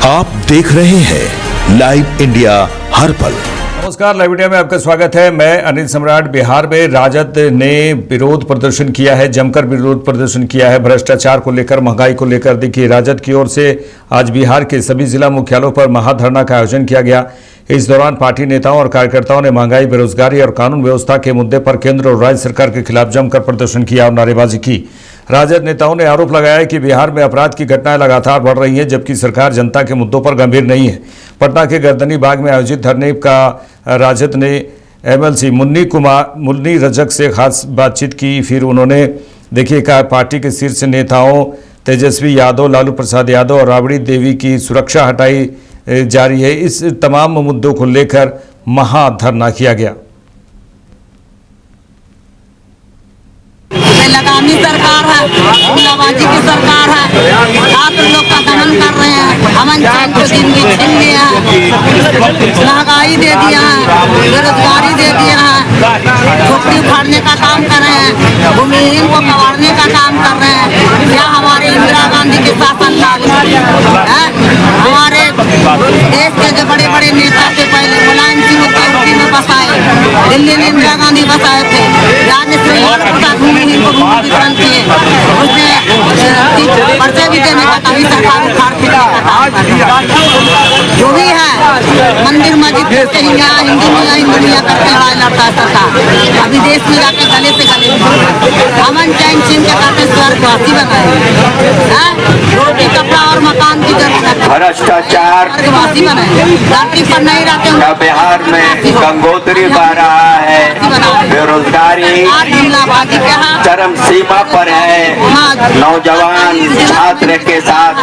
आप देख रहे हैं लाइव इंडिया हर पल। नमस्कार, लाइव इंडिया में आपका स्वागत है। मैं अनिल सम्राट। बिहार में राजद ने विरोध प्रदर्शन किया है, जमकर विरोध प्रदर्शन किया है भ्रष्टाचार को लेकर, महंगाई को लेकर। देखिए, राजद की ओर से आज बिहार के सभी जिला मुख्यालयों पर महाधरना का आयोजन किया गया। इस दौरान पार्टी नेताओं और कार्यकर्ताओं ने महंगाई, बेरोजगारी और कानून व्यवस्था के मुद्दे पर केंद्र और राज्य सरकार के खिलाफ जमकर प्रदर्शन किया और नारेबाजी की। राजद नेताओं ने आरोप लगाया कि बिहार में अपराध की घटनाएं लगातार बढ़ रही हैं, जबकि सरकार जनता के मुद्दों पर गंभीर नहीं है। पटना के गर्दनी बाग में आयोजित धरने का राजद ने एमएलसी मुन्नी रजक से खास बातचीत की। फिर उन्होंने देखिए कहा, पार्टी के शीर्ष नेताओं तेजस्वी यादव, लालू प्रसाद यादव और राबड़ी देवी की सुरक्षा हटाई जा रही है। इस तमाम मुद्दों को लेकर महाधरना किया गया। लगामी सरकार है, गुंडाबाजी की सरकार है, छात्र लोग का दमन कर रहे हैं, अमन चैन को दिन भी छीन लिया है, महंगाई दे दिया है, बेरोजगारी दे दिया है, झोपड़ी उखाड़ने का काम कर रहे हैं, भूमिहीन को कबाड़ने का काम कर रहे हैं। क्या हमारे इंदिरा गांधी के शासन लागू है? हमारे देश के जो बड़े बड़े नेता थे, पहले मुलायम सिंह यूपी में बसाए, दिल्ली में इंदिरा गांधी बसाए थे, राजश्री भूमिहीन को वितरण किए, उसने पर्चे भी देने का कभी सरकार उखाड़ फेंकने का काम कर। जो भी है मंदिर मस्जिद करके हिंदू मियाँ करके लड़ाई लड़ता है सरकार। अभी देश में जाके गले से गले अमन चैन छीन के काटे स्वर्गवासी बनाए, रोटी कपड़ा और मकान की जरूरत है, भ्रष्टाचार स्वर्गवासी बनाए, धरती पर नहीं रहते बिहार में गंगोत्री बह रहा है, बेरोजगारी चरम सीमा पर है। नौजवान छात्र के साथ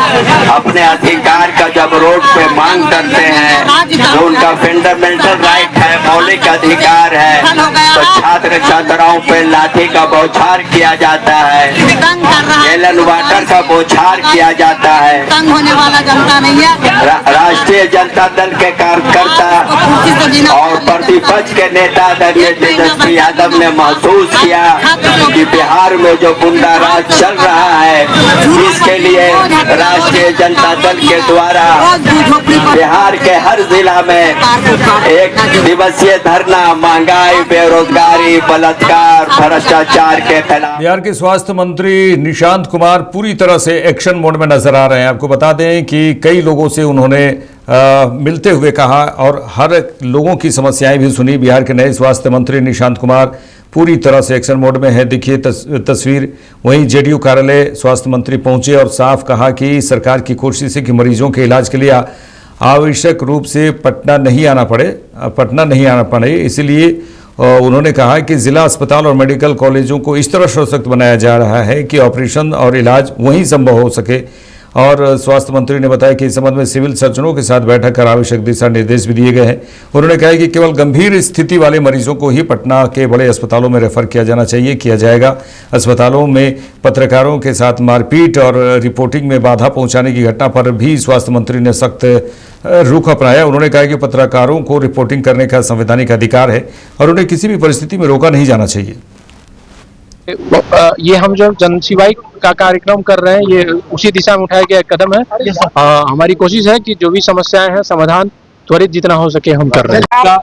अपने अधिकार का जब रोड पे मांग करते हैं, जो उनका फंडामेंटल राइट है, मौलिक अधिकार है, तो छात्र छात्राओं पे लाठी का बौछार किया जाता है, एलन वाटर का बौछार किया जाता है। तंग होने वाला जनता नहीं है। राष्ट्रीय जनता दल के कार्यकर्ता और प्रतिपक्ष के नेता तेजस्वी यादव ने महसूस किया कि बिहार में जो गुंडा राज चल रहा है, इसके लिए राष्ट्रीय जनता दल के द्वारा बिहार के हर जिला में एक दिवसीय धरना महंगाई, बेरोजगारी, बलात्कार, भ्रष्टाचार के खिलाफ। बिहार के स्वास्थ्य मंत्री निशांत कुमार पूरी तरह से एक्शन मोड में नजर आ रहे हैं। आपको बता दें कि कई लोगों से उन्होंने मिलते हुए कहा और हर लोगों की समस्याएं भी सुनी। बिहार के नए स्वास्थ्य मंत्री निशांत कुमार पूरी तरह से एक्शन मोड में है। देखिए तस्वीर। वहीं जेडीयू कार्यालय स्वास्थ्य मंत्री पहुंचे और साफ कहा कि सरकार की कोशिश है कि मरीजों के इलाज के लिए आवश्यक रूप से पटना नहीं आना पड़े। इसलिए उन्होंने कहा कि जिला अस्पताल और मेडिकल कॉलेजों को इस तरह सशक्त बनाया जा रहा है कि ऑपरेशन और इलाज वहीं संभव हो सके। और स्वास्थ्य मंत्री ने बताया कि इस संबंध में सिविल सर्जनों के साथ बैठक कर आवश्यक दिशा निर्देश भी दिए गए हैं। उन्होंने कहा कि केवल गंभीर स्थिति वाले मरीजों को ही पटना के बड़े अस्पतालों में रेफर किया जाना चाहिए, किया जाएगा। अस्पतालों में पत्रकारों के साथ मारपीट और रिपोर्टिंग में बाधा पहुंचाने की घटना पर भी स्वास्थ्य मंत्री ने सख्त रुख अपनाया। उन्होंने कहा कि पत्रकारों को रिपोर्टिंग करने का संवैधानिक अधिकार है और उन्हें किसी भी परिस्थिति में रोका नहीं जाना चाहिए। ये हम जो जनसेवाई का कार्यक्रम कर रहे हैं, ये उसी दिशा में उठाया गया कदम है। हमारी कोशिश है कि जो भी समस्याएं हैं, समाधान त्वरित जितना हो सके हम कर रहे हैं। का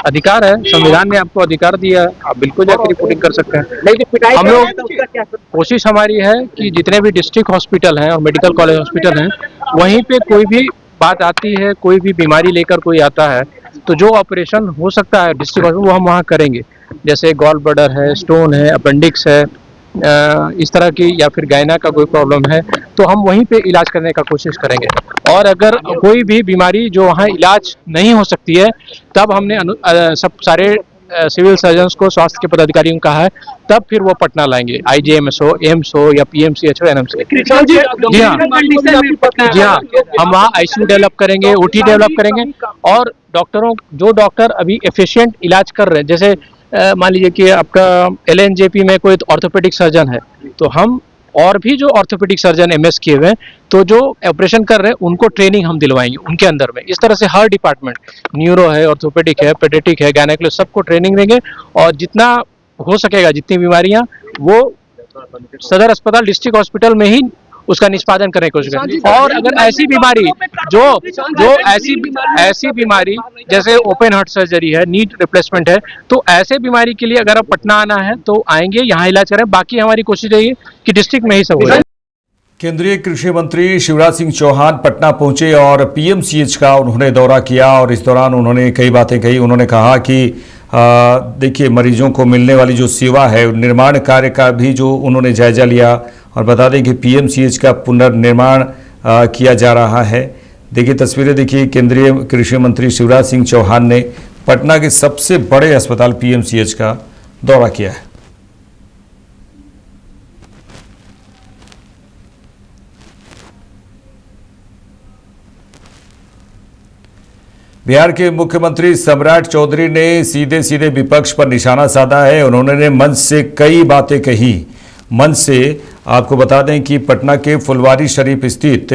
अधिकार है, संविधान ने आपको अधिकार दिया है, आप बिल्कुल जाकर रिपोर्टिंग कर सकते हैं। हम लोग कोशिश हमारी है कि जितने भी डिस्ट्रिक्ट हॉस्पिटल हैं और मेडिकल कॉलेज हॉस्पिटल हैं, वहीं पे कोई भी बात आती है, कोई भी बीमारी लेकर कोई आता है, तो जो ऑपरेशन हो सकता है डिस्ट्रिक्ट हॉस्पिटल, वो हम वहाँ करेंगे। जैसे गॉल ब्लैडर है, स्टोन है, अपेंडिक्स है, इस तरह की, या फिर गायना का कोई प्रॉब्लम है, तो हम वहीं पे इलाज करने का कोशिश करेंगे। और अगर कोई भी बीमारी जो वहाँ इलाज नहीं हो सकती है, तब हमने सब सारे सिविल सर्जन्स को, स्वास्थ्य के पदाधिकारियों को कहा है, तब फिर वो पटना लाएंगे, IGMS हो, एम्स हो या PMCH हो, NMC। जी हाँ, हम वहाँ ICU डेवलप करेंगे, OT डेवलप करेंगे, और डॉक्टरों, जो डॉक्टर अभी एफिशिएंट इलाज कर रहे हैं, जैसे मान लीजिए कि आपका LNJP में कोई ऑर्थोपेडिक सर्जन है, तो हम और भी जो ऑर्थोपेडिक सर्जन MS किए हुए हैं, तो जो ऑपरेशन कर रहे हैं, उनको ट्रेनिंग हम दिलवाएंगे उनके अंदर में। इस तरह से हर डिपार्टमेंट, न्यूरो है, ऑर्थोपेडिक है, पेडियाट्रिक है, गायनेकोलॉजी, सबको ट्रेनिंग देंगे। और जितना हो सकेगा, जितनी बीमारियां, वो सदर अस्पताल, डिस्ट्रिक्ट हॉस्पिटल में ही उसका निष्पादन करने की कोशिश करें। और अगर ऐसी बीमारी जो ऐसी बीमारी जैसे ओपन हार्ट सर्जरी है, नीट रिप्लेसमेंट है, तो ऐसे बीमारी के लिए अगर आप पटना आना है तो आएंगे, यहाँ इलाज करें। बाकी हमारी कोशिश रही कि डिस्ट्रिक्ट में ही सब हो जाए। केंद्रीय कृषि मंत्री शिवराज सिंह चौहान पटना पहुंचे और पीएमसीएच का उन्होंने दौरा किया और इस दौरान उन्होंने कई बातें कही। उन्होंने कहा कि देखिए, मरीजों को मिलने वाली जो सेवा है, निर्माण कार्य का भी जो उन्होंने जायजा लिया और बता दें कि पीएमसीएच का पुनर्निर्माण किया जा रहा है। देखिए तस्वीरें देखिए, केंद्रीय कृषि मंत्री शिवराज सिंह चौहान ने पटना के सबसे बड़े अस्पताल पीएमसीएच का दौरा किया है। बिहार के मुख्यमंत्री सम्राट चौधरी ने सीधे सीधे विपक्ष पर निशाना साधा है। उन्होंने मंच से कई बातें कही। मंच से आपको बता दें कि पटना के फुलवारी शरीफ स्थित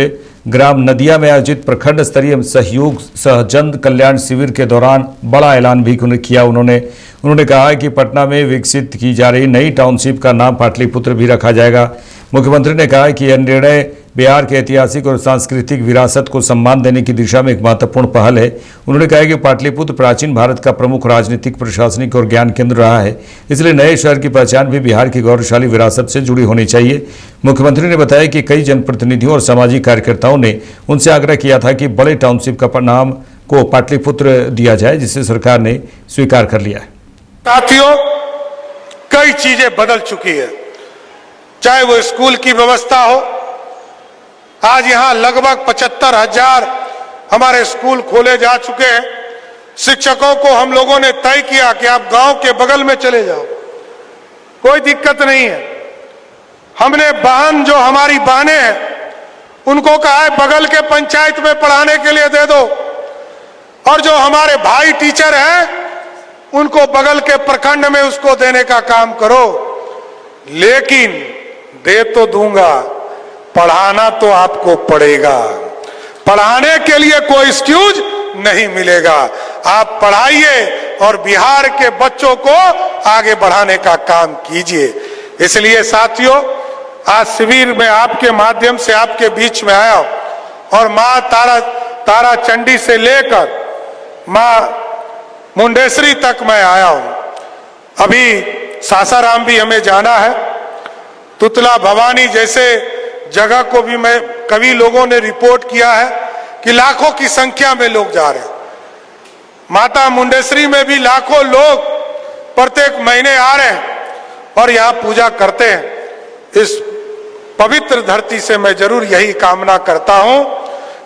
ग्राम नदिया में आयोजित प्रखंड स्तरीय सहयोग सहजन कल्याण शिविर के दौरान बड़ा ऐलान भी किया। उन्होंने कहा कि पटना में विकसित की जा रही नई टाउनशिप का नाम पाटलिपुत्र भी रखा जाएगा। मुख्यमंत्री ने कहा कि यह निर्णय बिहार के ऐतिहासिक और सांस्कृतिक विरासत को सम्मान देने की दिशा में एक महत्वपूर्ण पहल है। उन्होंने कहा कि पाटलिपुत्र प्राचीन भारत का प्रमुख राजनीतिक, प्रशासनिक और ज्ञान केंद्र रहा है, इसलिए नए शहर की पहचान भी बिहार की गौरवशाली विरासत से जुड़ी होनी चाहिए। मुख्यमंत्री ने बताया कि कई जनप्रतिनिधियों और सामाजिक कार्यकर्ताओं ने उनसे आग्रह किया था कि बड़े टाउनशिप का नाम को पाटलिपुत्र दिया जाए, जिसे सरकार ने स्वीकार कर लिया है। साथियों, कई चीजें बदल चुकी है, चाहे वो स्कूल की व्यवस्था हो। आज यहां लगभग 75,000 हमारे स्कूल खोले जा चुके हैं। शिक्षकों को हम लोगों ने तय किया कि आप गांव के बगल में चले जाओ, कोई दिक्कत नहीं है। हमने बहन, जो हमारी बहनें हैं, उनको कहा है बगल के पंचायत में पढ़ाने के लिए दे दो, और जो हमारे भाई टीचर हैं उनको बगल के प्रखंड में उसको देने का काम करो। लेकिन दे तो दूंगा, पढ़ाना तो आपको पड़ेगा। पढ़ाने के लिए कोई एक्सक्यूज नहीं मिलेगा। आप पढ़ाइए और बिहार के बच्चों को आगे बढ़ाने का काम कीजिए। इसलिए साथियों, आज शिविर में आपके माध्यम से आपके बीच में आया और मां तारा चंडी से लेकर मां मुंडेश्वरी तक मैं आया हूं। अभी सासाराम भी हमें जाना है। तुतला भवानी जैसे जगह को भी मैं, कई लोगों ने रिपोर्ट किया है कि लाखों की संख्या में लोग जा रहे हैं। माता मुंडेश्वरी में भी लाखों लोग प्रत्येक महीने आ रहे हैं और यहाँ पूजा करते हैं। इस पवित्र धरती से मैं जरूर यही कामना करता हूं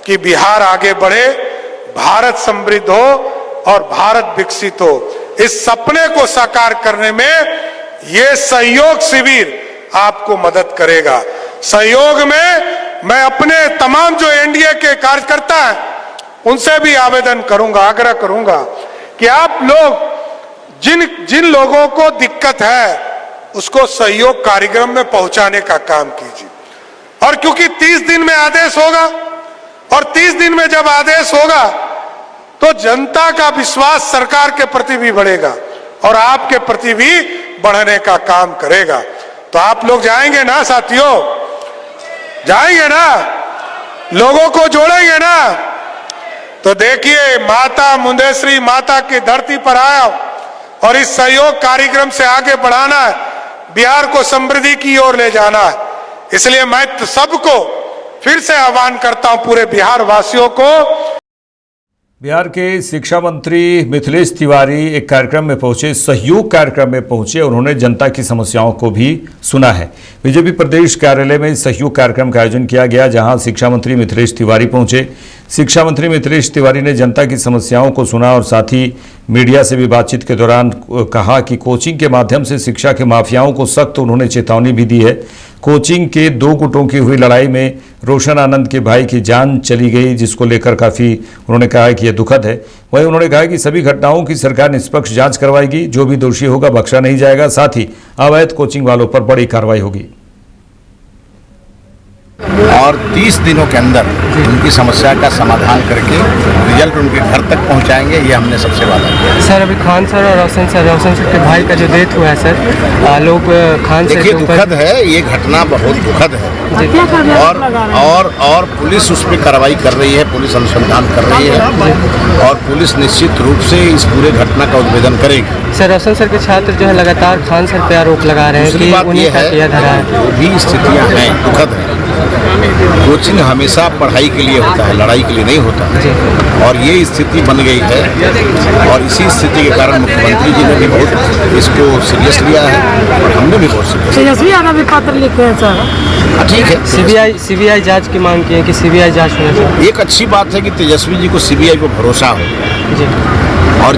कि बिहार आगे बढ़े, भारत समृद्ध हो और भारत विकसित हो। इस सपने को साकार करने में ये सहयोग शिविर आपको मदद करेगा। सहयोग में मैं अपने तमाम जो एनडीए के कार्यकर्ता हैं उनसे भी आवेदन करूंगा, आग्रह करूंगा कि आप लोग जिन लोगों को दिक्कत है उसको सहयोग कार्यक्रम में पहुंचाने का काम कीजिए। और क्योंकि 30 दिन में आदेश होगा और 30 दिन में जब आदेश होगा तो जनता का विश्वास सरकार के प्रति भी बढ़ेगा और आपके प्रति भी बढ़ने का काम करेगा। तो आप लोग जाएंगे ना साथियों, जाएंगे ना, लोगों को जोड़ेंगे ना। तो देखिए, माता मुंडेश्वरी माता की धरती पर आया और इस सहयोग कार्यक्रम से आगे बढ़ाना है, बिहार को समृद्धि की ओर ले जाना है। इसलिए मैं सबको फिर से आह्वान करता हूं, पूरे बिहार वासियों को। बिहार के शिक्षा मंत्री मिथिलेश तिवारी एक कार्यक्रम में पहुंचे, सहयोग कार्यक्रम में पहुंचे। उन्होंने जनता की समस्याओं को भी सुना है। बीजेपी प्रदेश कार्यालय में सहयोग कार्यक्रम का आयोजन किया गया, जहां शिक्षा मंत्री मिथिलेश तिवारी पहुंचे। शिक्षा मंत्री मिथिलेश तिवारी ने जनता की समस्याओं को सुना और साथ ही मीडिया से भी बातचीत के दौरान कहा कि कोचिंग के माध्यम से शिक्षा के माफियाओं को सख्त उन्होंने चेतावनी भी दी है। कोचिंग के 2 गुटों की हुई लड़ाई में रोशन आनंद के भाई की जान चली गई, जिसको लेकर काफ़ी उन्होंने कहा कि यह दुखद है। वहीं उन्होंने कहा कि सभी घटनाओं की सरकार निष्पक्ष जांच करवाएगी, जो भी दोषी होगा बख्शा नहीं जाएगा, साथ ही अवैध कोचिंग वालों पर बड़ी कार्रवाई होगी। और 30 दिनों के अंदर उनकी समस्या का समाधान करके रिजल्ट उनके घर तक पहुंचाएंगे, ये हमने सबसे वादा किया। सर अभी खान सर और रोशन सर के भाई का जो डेथ हुआ है सर, लोग खान सर देखिए के ऊपर दुखद है, ये घटना बहुत दुखद है और पुलिस उस पर कार्रवाई कर रही है, पुलिस अनुसंधान कर रही है और पुलिस निश्चित रूप से इस पूरे घटना का उद्भेदन करेगी। सर रोशन सर के छात्र जो है लगातार खान सर पे आरोप लगा रहे हैं दूसरी कि बात उन्हीं ये का किया धरा है। जो भी स्थितियां हैं दुखद हैं। कोचिंग हमेशा पढ़ाई के लिए होता है, लड़ाई के लिए नहीं होता और ये स्थिति बन गई है और इसी स्थिति के कारण मुख्यमंत्री जी ने भी बहुत इसको सीरियस लिया है और हमने भी बहुत सीरियस। तेजस्वी यादव भी पत्र लिखे हैं सर। ठीक है, सीबीआई जांच की मांग की है कि सीबीआई जांच होना चाहिए। एक अच्छी बात है कि तेजस्वी जी को सीबीआई पर भरोसा हो जी और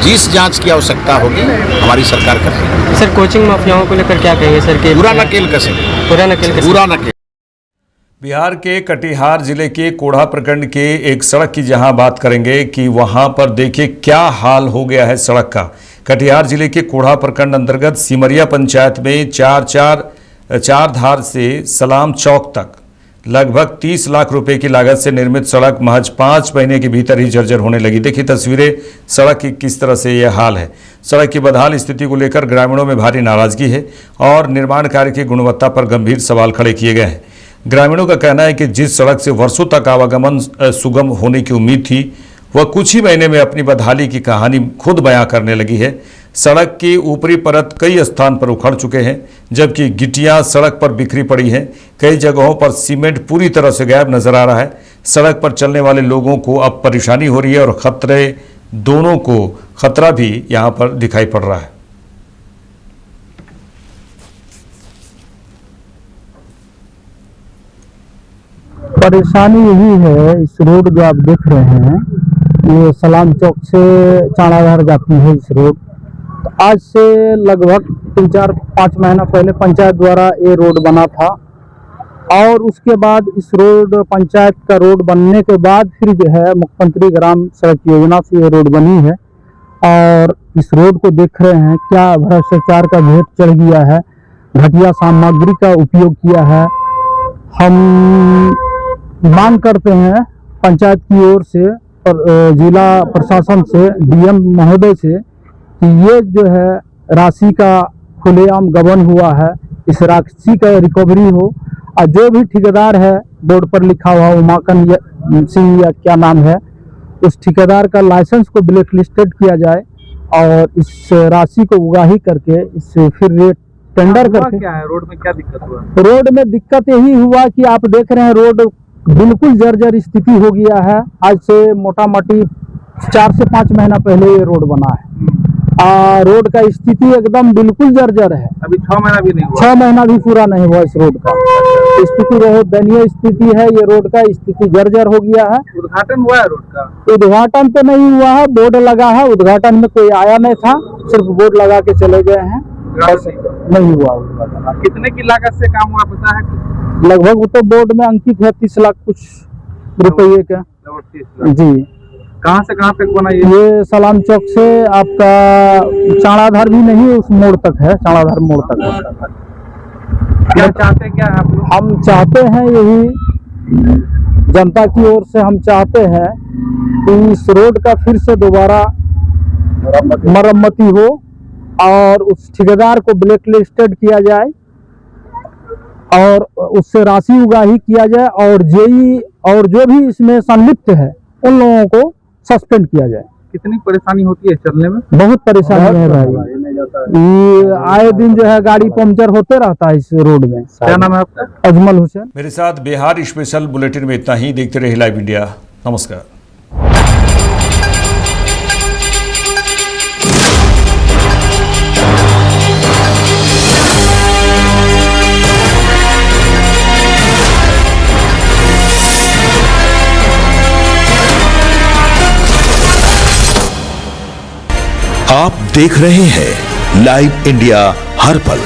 जिस जांच की आवश्यकता होगी हमारी सरकार करेगी। सर कोचिंग माफियाओं को लेकर क्या कहेंगे सर? के पूरा नकेल कसे, पूरा नकेल। बिहार के कटिहार जिले के कोढ़ा प्रखंड के एक सड़क की जहां बात करेंगे कि वहां पर देखिए क्या हाल हो गया है सड़क का। कटिहार जिले के कोढ़ा प्रखंड अंतर्गत सिमरिया पंचायत में चार धार से सलाम चौक तक लगभग 30 लाख रुपए की लागत से निर्मित सड़क महज 5 महीने के भीतर ही जर्जर होने लगी। देखिए तस्वीरें सड़क की किस तरह से यह हाल है। सड़क की बदहाल स्थिति को लेकर ग्रामीणों में भारी नाराजगी है और निर्माण कार्य की गुणवत्ता पर गंभीर सवाल खड़े किए गए हैं। ग्रामीणों का कहना है कि जिस सड़क से वर्षों तक आवागमन सुगम होने की उम्मीद थी वह कुछ ही महीने में अपनी बदहाली की कहानी खुद बयां करने लगी है। सड़क की ऊपरी परत कई स्थान पर उखड़ चुके हैं जबकि गिट्टियां सड़क पर बिखरी पड़ी हैं। कई जगहों पर सीमेंट पूरी तरह से गायब नजर आ रहा है। सड़क पर चलने वाले लोगों को अब परेशानी हो रही है और दोनों को खतरा भी यहां पर दिखाई पड़ रहा है। परेशानी यही है, इस रोड जो आप देख रहे हैं ये सलाम चौक से चाणाधार जाती है इस रोड। तो आज से लगभग 3-4-5 महीना पहले पंचायत द्वारा ये रोड बना था और उसके बाद इस रोड पंचायत का रोड बनने के बाद फिर जो है मुख्यमंत्री ग्राम सड़क योजना से ये रोड बनी है। और इस रोड को देख रहे हैं क्या भ्रष्टाचार का भेद चढ़ गया है, घटिया सामग्री का उपयोग किया है। हम मांग करते हैं पंचायत की ओर से और जिला प्रशासन से, डीएम महोदय से कि ये जो है राशि का खुलेआम गबन हुआ है, इस राशि का रिकवरी हो और जो भी ठेकेदार है बोर्ड पर लिखा हुआ उमाकन सिंह या क्या नाम है, उस ठेकेदार का लाइसेंस को ब्लैक लिस्टेड किया जाए और इस राशि को उगाही करके इससे फिर रेट टेंडर करके। क्या है रोड में क्या दिक्कत हुआ? रोड में दिक्कत यही हुआ कि आप देख रहे हैं रोड बिल्कुल जर्जर स्थिति हो गया है। आज से मोटा मोटी 4 से 5 महीना पहले ये रोड बना है। रोड का स्थिति एकदम बिल्कुल जर्जर है। अभी 6 महीना भी नहीं हुआ, 6 महीना भी पूरा नहीं हुआ इस रोड का। स्थिति बहुत दयनीय स्थिति है, ये रोड का स्थिति जर्जर हो गया है। उद्घाटन हुआ है रोड का? उद्घाटन तो नहीं हुआ है, बोर्ड लगा है, उद्घाटन में कोई आया नहीं था, सिर्फ बोर्ड लगा के चले गए हैं, नहीं हुआ उद्घाटन। कितने की लागत से काम हुआ पता है? लगभग वो तो बोर्ड में अंकित है 30 लाख कुछ रुपये का। जी। कहाँ से कहाँ तक बना ये सलाम चौक से आपका चाणाधार भी नहीं, उस मोड़ तक है, चाणाधार मोड़ तक है। क्या चाहते हैं, क्या आप लोग? हम चाहते हैं यही, जनता की ओर से हम चाहते हैं कि इस रोड का फिर से दोबारा मरम्मती हो और उस ठेकेदार को ब्लैक लिस्टेड किया जाए और उससे राशि उगाही किया जाए और जेई और जो भी इसमें संलिप्त है उन लोगों को सस्पेंड किया जाए। कितनी परेशानी होती है चलने में? बहुत परेशानी है भाई, ये आए दिन जो है गाड़ी पंक्चर होते रहता है इस रोड में। क्या नाम है आपका? अजमल हुसैन। मेरे साथ बिहार स्पेशल बुलेटिन में इतना ही। देखते रहिए लाइव इंडिया। नमस्कार। आप देख रहे हैं लाइव इंडिया हर पल।